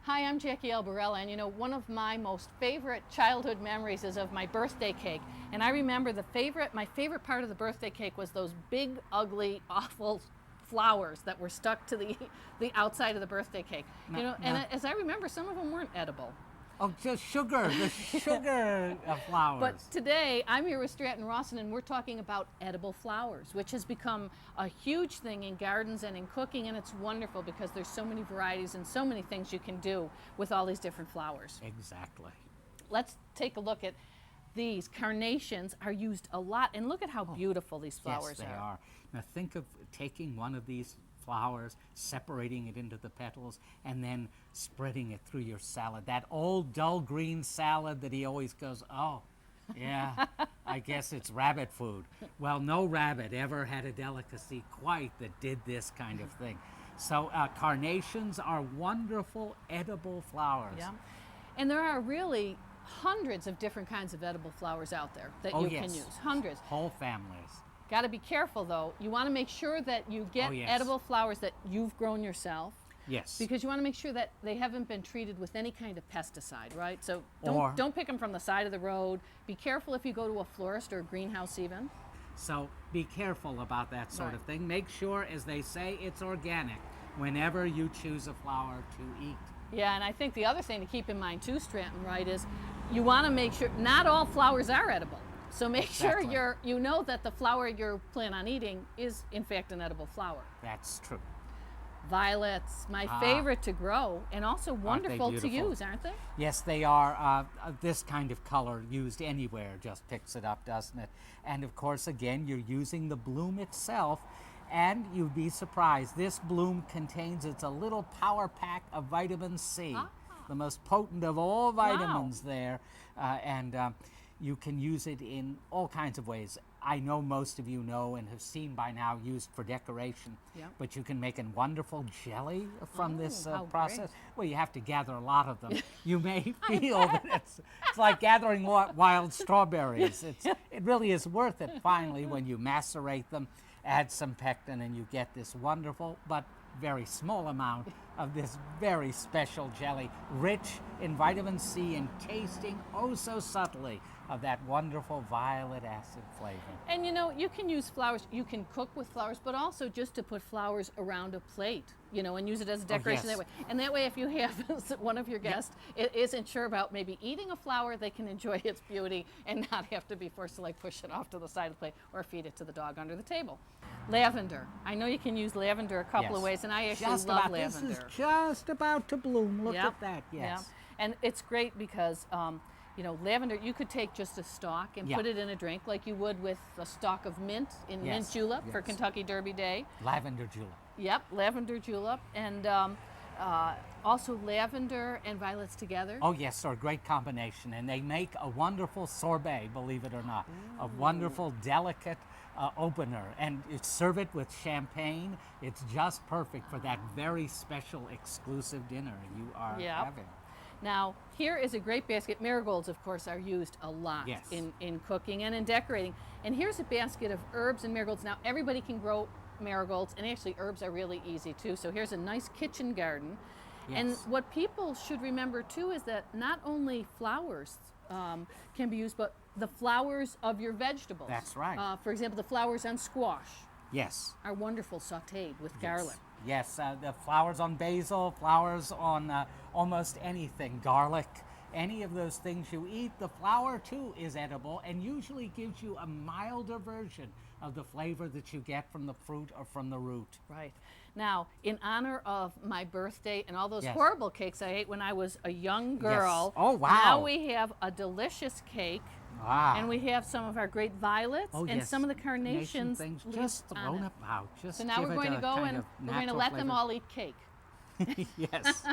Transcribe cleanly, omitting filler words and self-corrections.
Hi, I'm Jackie Albarella, and you know, one of my most favorite childhood memories is of my birthday cake. And I remember my favorite part of the birthday cake was those big, ugly, awful flowers that were stuck to the outside of the birthday cake. And as I remember, some of them weren't edible. Oh, just sugar, the sugar flowers. But today, I'm here with Stratton Rawson, and we're talking about edible flowers, which has become a huge thing in gardens and in cooking, and it's wonderful because there's so many varieties and so many things you can do with all these different flowers. Exactly. Let's take a look at these. Carnations are used a lot, and look at how beautiful these flowers Yes, they are. Now think of taking one of these flowers, separating it into the petals, and then spreading it through your salad. That old dull green salad that he always goes, oh, yeah, I guess it's rabbit food. Well, no rabbit ever had a delicacy quite that did this kind of thing. So carnations are wonderful edible flowers. Yeah, and there are really hundreds of different kinds of edible flowers out there that you can use. Hundreds. Whole families. Got to be careful though. You want to make sure that you get edible flowers that you've grown yourself. Yes. Because you want to make sure that they haven't been treated with any kind of pesticide, right? So don't pick them from the side of the road. Be careful if you go to a florist or a greenhouse even. So be careful about that sort of thing. Make sure, as they say, it's organic whenever you choose a flower to eat. Yeah, and I think the other thing to keep in mind too, Stratton, right, is you want to make sure not all flowers are edible. So make sure you know that the flower you're planning on eating is in fact an edible flower. That's true. Violets, my favorite to grow, and also wonderful to use, aren't they? Yes, they are. This kind of color used anywhere just picks it up, doesn't it? And of course, again, you're using the bloom itself, and you'd be surprised. This bloom contains, it's a little power pack of vitamin C, the most potent of all vitamins there, and you can use it in all kinds of ways. I know most of you know and have seen by now used for decoration, but you can make a wonderful jelly from this process. Great. Well, you have to gather a lot of them. You may feel that it's like gathering wild strawberries. It really is worth it finally when you macerate them, add some pectin, and you get this wonderful but very small amount of this very special jelly, rich in vitamin C and tasting oh so subtly of that wonderful violet acid flavor. And you know, you can use flowers, you can cook with flowers, but also just to put flowers around a plate, you know, and use it as a decoration that way. And that way, if you have one of your guests isn't sure about maybe eating a flower, they can enjoy its beauty and not have to be forced to like push it off to the side of the plate or feed it to the dog under the table. Lavender. I know you can use lavender a couple of ways, and I actually love lavender. This is just about to bloom. Look at that, Yeah. And it's great because you know, lavender, you could take just a stalk and put it in a drink like you would with a stalk of mint in mint julep for Kentucky Derby Day. Lavender julep. Yep, lavender julep. And also lavender and violets together. Oh yes, they're a great combination, and they make a wonderful sorbet, believe it or not. A wonderful, delicate opener, and you serve it with champagne. It's just perfect for that very special, exclusive dinner you are having. Now, here is a great basket. Marigolds, of course, are used a lot in cooking and in decorating. And here's a basket of herbs and marigolds. Now, everybody can grow marigolds, and actually herbs are really easy too. So here's a nice kitchen garden. And what people should remember too is that not only flowers can be used, but the flowers of your vegetables. That's right. For example, the flowers on squash are wonderful sauteed with garlic. Yes, the flowers on basil, flowers on almost anything, garlic, any of those things you eat. The flower too is edible and usually gives you a milder version of the flavor that you get from the fruit or from the root. Right. Now, in honor of my birthday and all those horrible cakes I ate when I was a young girl, now we have a delicious cake. And we have some of our great violets and some of the carnations things just thrown about. Just so now we're going to go and we're going to let them all eat cake. Yes.